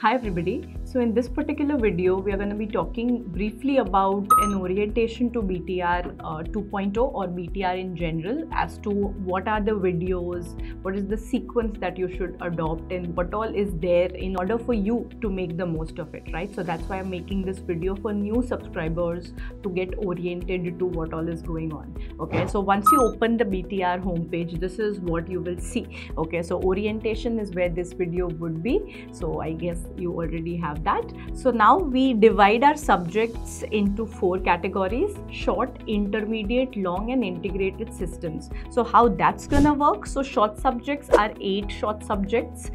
Hi everybody. So in this particular video, we are going to be talking briefly about an orientation to BTR 2.0 or BTR in general, as to what are the videos, what is the sequence that you should adopt, and what all is there in order for you to make the most of it, right? So that's why I'm making this video for new subscribers to get oriented to what all is going on. Okay, so once you open the BTR homepage, this is what you will see. Okay, so orientation is where this video would be. So I guess you already have that. So now we divide our subjects into 4 categories: short, intermediate, long, and integrated systems. So how that's gonna work? So short subjects are 8 short subjects,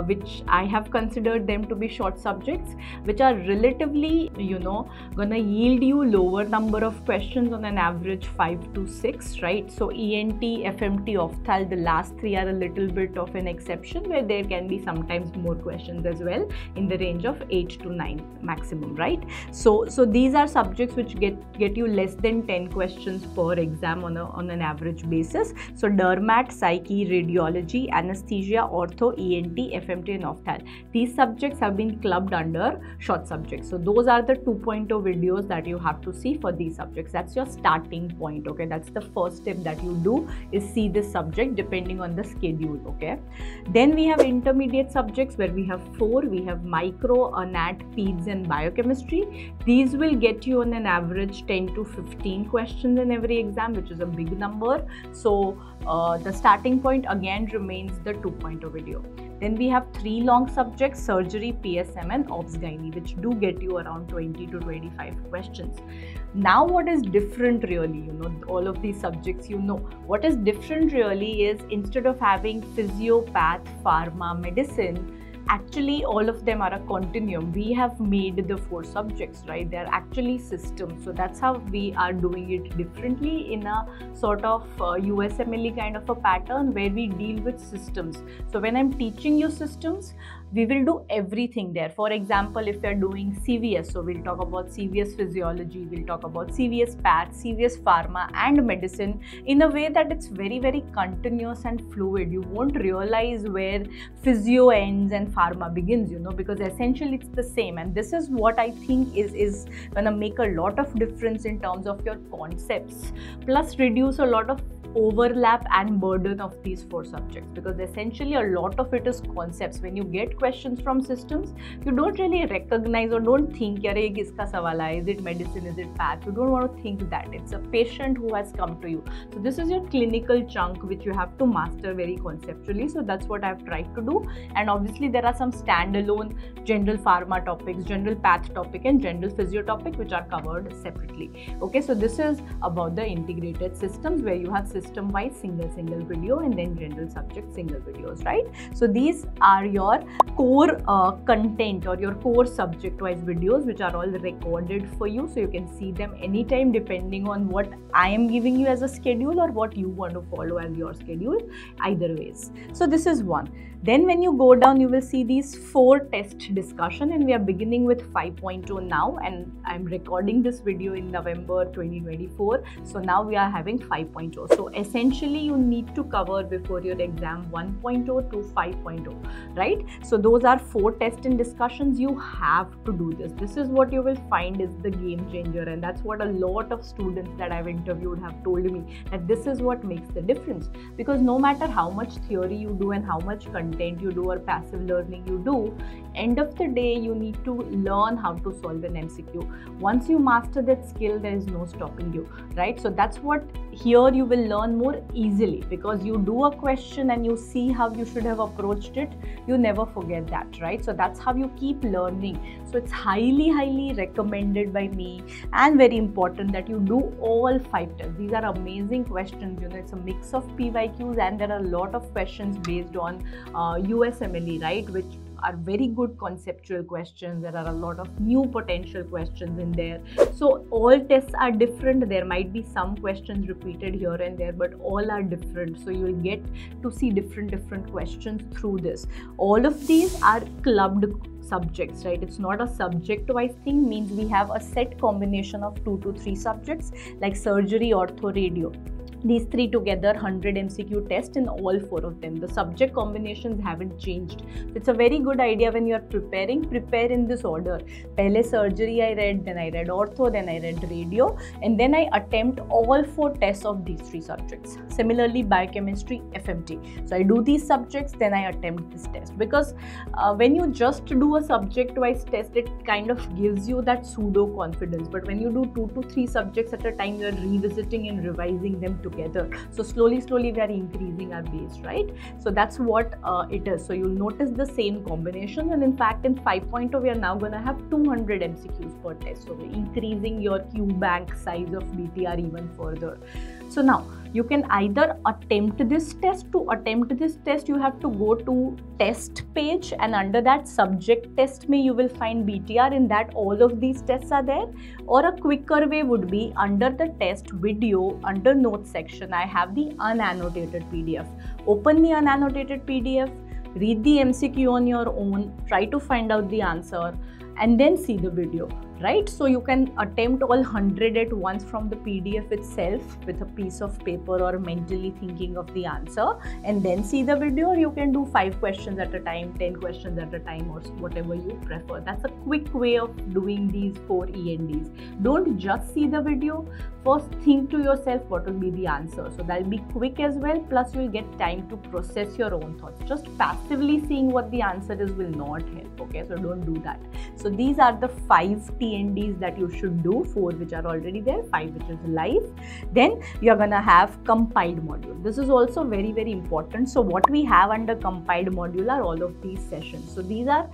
which I have considered them to be short subjects, which are relatively, gonna yield you lower number of questions, on an average 5 to 6, right? So ENT, FMT, Ophthal, the last 3 are a little bit of an exception, where there can be sometimes more questions as well, in the range of 8 to 9 maximum, right? So these are subjects which get you less than 10 questions per exam on an average basis. So dermat, psyche, radiology, anesthesia, ortho, ENT, FMT, and Ophthal, these subjects have been clubbed under short subjects. So those are the 2.0 videos that you have to see for these subjects. That's your starting point. Okay, that's the first step that you do, is see this subject depending on the schedule. Okay, then we have intermediate subjects, where we have 4. We have micro, anat, peds, and biochemistry. These will get you on an average 10 to 15 questions in every exam, which is a big number. So the starting point again remains the 2.0 video. Then we have 3 long subjects: surgery, PSM, and obs gynae, which do get you around 20 to 25 questions. Now what is different really, all of these subjects, what is different really is, instead of having physiopath, pharma, medicine, actually all of them are a continuum. We have made the 4 subjects, right? They're actually systems. So that's how we are doing it differently, in a sort of USMLE kind of a pattern, where we deal with systems. So when I'm teaching you systems, we will do everything there. For example, if you're doing CVS, so we'll talk about CVS physiology, we'll talk about CVS path, CVS pharma, and medicine, in a way that it's very, very continuous and fluid. You won't realize where physio ends and pharma begins, because essentially it's the same. And this is what I think is gonna make a lot of difference in terms of your concepts, plus reduce a lot of overlap and burden of these 4 subjects, because essentially a lot of it is concepts. When you get questions from systems, you don't really recognize or don't think, "Yare, kiska sawal hai? Is it medicine, is it path?" You don't want to think that. It's a patient who has come to you. So this is your clinical chunk, which you have to master very conceptually. So that's what I've tried to do. And obviously there are some standalone general pharma topics, general path topic, and general physio topic, which are covered separately. Okay, so this is about the integrated systems, where you have system-wise single video, and then general subject single videos, right? So these are your core content, or your core subject-wise videos, which are all recorded for you, so you can see them anytime depending on what I am giving you as a schedule, or what you want to follow as your schedule, either ways. So this is one. Then when you go down, you will see these 4 test discussion, and we are beginning with 5.0 now, and I'm recording this video in November 2024. So now we are having 5.0. So essentially you need to cover before your exam 1.0 to 5.0, right? So those are 4 test and discussions. You have to do this. This is what you will find is the game changer, and that's what a lot of students that I've interviewed have told me, that this is what makes the difference. Because no matter how much theory you do and how much content you do or passive learning you do, end of the day you need to learn how to solve an MCQ. Once you master that skill, there is no stopping you, right? So that's what here you will learn more easily, because you do a question and you see how you should have approached it. You never forget that, right? So that's how you keep learning. So it's highly recommended by me, and very important that you do all 5 tests. These are amazing questions. It's a mix of PYQs, and there are a lot of questions based on USMLE, right, which are very good conceptual questions. There are a lot of new potential questions in there. So all tests are different. There might be some questions repeated here and there, but all are different. So you will get to see different questions through this. All of these are clubbed subjects, right? It's not a subject-wise thing. Means we have a set combination of 2 to 3 subjects, like surgery, ortho, radio. These three together, 100 MCQ test in all 4 of them. The subject combinations haven't changed. It's a very good idea when you are preparing, prepare in this order. Pehle surgery I read, then I read ortho, then I read radio, and then I attempt all 4 tests of these 3 subjects. Similarly, biochemistry, FMT. So I do these subjects, then I attempt this test. Because when you just do a subject-wise test, it kind of gives you that pseudo confidence. But when you do 2 to 3 subjects at a time, you are revisiting and revising them together. So slowly we are increasing our base, right? So that's what it is. So you'll notice the same combination, and in fact in 5.0 we are now going to have 200 MCQs per test. So we're increasing your Q bank size of BTR even further. So now you can either attempt this test. To attempt this test, you have to go to test page, and under that subject test me you will find BTR. In that all of these tests are there. Or a quicker way would be under the test video, under notes section, I have the unannotated PDF. Open the unannotated PDF, read the MCQ on your own, try to find out the answer, and then see the video, right? So you can attempt all 100 at once from the PDF itself with a piece of paper or mentally thinking of the answer, and then see the video. Or you can do 5 questions at a time, 10 questions at a time, or whatever you prefer. That's a quick way of doing these 4 ENDs. Don't just see the video. First think to yourself what will be the answer. So that'll be quick as well, plus you'll get time to process your own thoughts. Just passively seeing what the answer is will not help, okay? So don't do that. So these are the 5 TNDs that you should do, 4 which are already there, 5 which is live. Then you're gonna have compiled module. This is also very important. So what we have under compiled module are all of these sessions. So these are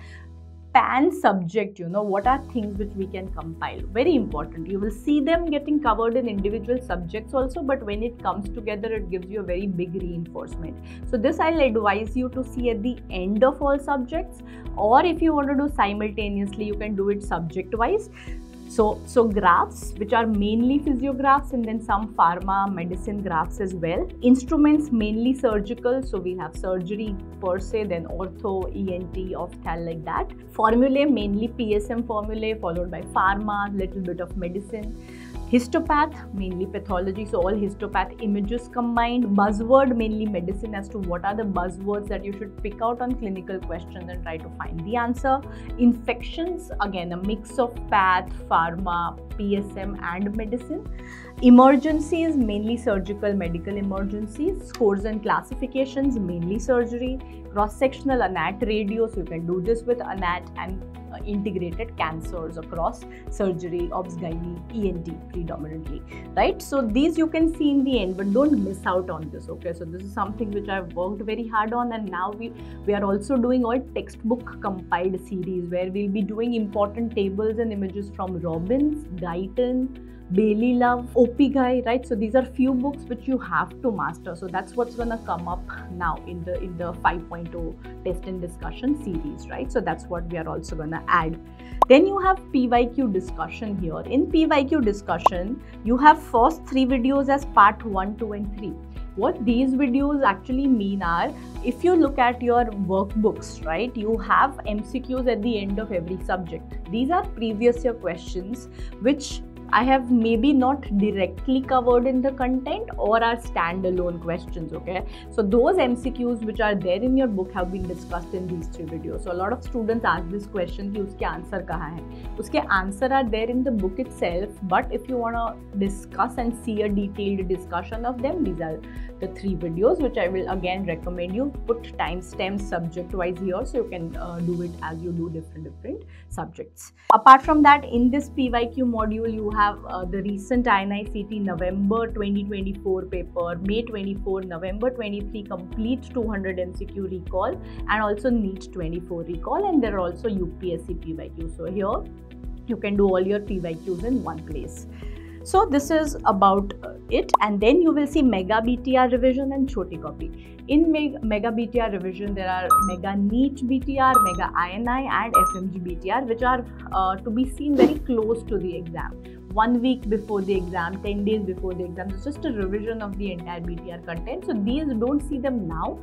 pan subject, what are things which we can compile. Very important. You will see them getting covered in individual subjects also, but when it comes together, it gives you a very big reinforcement. So this I'll advise you to see at the end of all subjects, or if you want to do simultaneously, you can do it subject wise. So graphs, which are mainly physiographs, and then some pharma, medicine graphs as well. Instruments, mainly surgical. So we have surgery per se, then ortho, ENT, ophthalm, like that. Formulae, mainly PSM formulae, followed by pharma, little bit of medicine. Histopath, mainly pathology, so all histopath images combined. Buzzword, mainly medicine, as to what are the buzzwords that you should pick out on clinical questions and try to find the answer. Infections, again a mix of path, pharma, PSM and medicine. Emergencies, mainly surgical, medical emergencies. Scores and classifications, mainly surgery. Cross-sectional, ANAT radio, so you can do this with ANAT, and integrated cancers across surgery, obs, gynae, ENT predominantly, right? So these you can see in the end, but don't miss out on this, okay? So this is something which I've worked very hard on, and now we are also doing all textbook compiled series where we'll be doing important tables and images from Robbins, Guyton, Bailey Love, OPGuy, right? So these are few books which you have to master. So that's what's gonna come up now in the 5.0 test and discussion series, right? So that's what we are also gonna add. Then you have PYQ discussion here. In PYQ discussion, you have first 3 videos as part 1, 2 and 3. What these videos actually mean are, if you look at your workbooks, right, you have MCQs at the end of every subject. These are previous year questions which I have maybe not directly covered in the content or are standalone questions, okay? So those MCQs which are there in your book have been discussed in these 3 videos. So a lot of students ask this question कि उसके answer कहाँ है? उसके answer are there in the book itself, but if you want to discuss and see a detailed discussion of them, these are the 3 videos which I will again recommend you put timestamps subject wise here, so you can do it as you do different subjects. Apart from that, in this PYQ module you have the recent INI-CT November 2024 paper, May 24, November 23 complete 200 MCQ recall, and also NEET 24 recall, and there are also UPSC PYQ. So here you can do all your PYQs in one place. So this is about it, and then you will see Mega BTR revision and Choti copy. In Mega BTR revision, there are Mega NEET BTR, Mega INI and FMG BTR, which are to be seen very close to the exam. 1 week before the exam, 10 days before the exam. It's just a revision of the entire BTR content. So these, don't see them now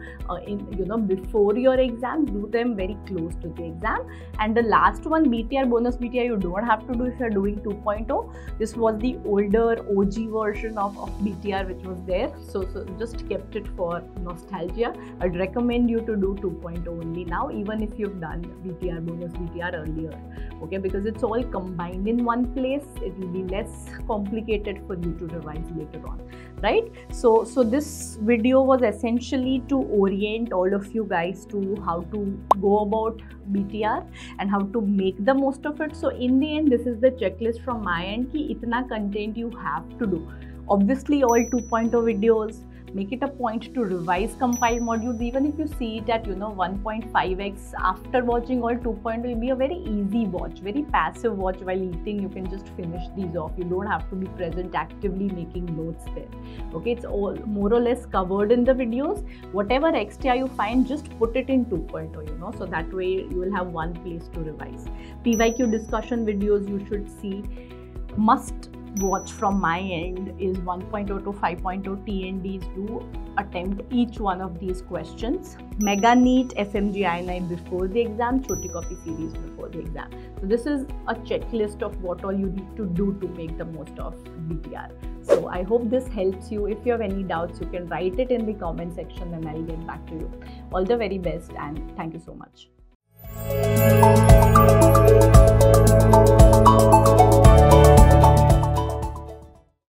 before your exams. Do them very close to the exam. And the last one, BTR, bonus BTR, you don't have to do if you're doing 2.0. This was the older OG version of BTR which was there. So just kept it for nostalgia. I'd recommend you to do 2.0 only now, even if you've done BTR, bonus BTR earlier. Okay, because it's all combined in one place. It will be less complicated for you to revise later on, right? So this video was essentially to orient all of you guys to how to go about BTR and how to make the most of it. So in the end, this is the checklist from my end ki itna content you have to do. Obviously all 2.0 videos. Make it a point to revise compiled modules, even if you see it at 1.5x. After watching all 2.0, it will be a very easy watch, very passive watch. While eating, you can just finish these off. You don't have to be present actively making notes there. Okay, it's all more or less covered in the videos. Whatever extra you find, just put it in 2.0, so that way you will have one place to revise. PYQ discussion videos you should see. Must watch from my end is 1.0 to 5.0 TNDs. Do attempt each one of these questions. Mega NEET, FMG INI before the exam, Choti Copy series before the exam. So this is a checklist of what all you need to do to make the most of BTR. So I hope this helps you. If you have any doubts, you can write it in the comment section and I'll get back to you. All the very best and thank you so much.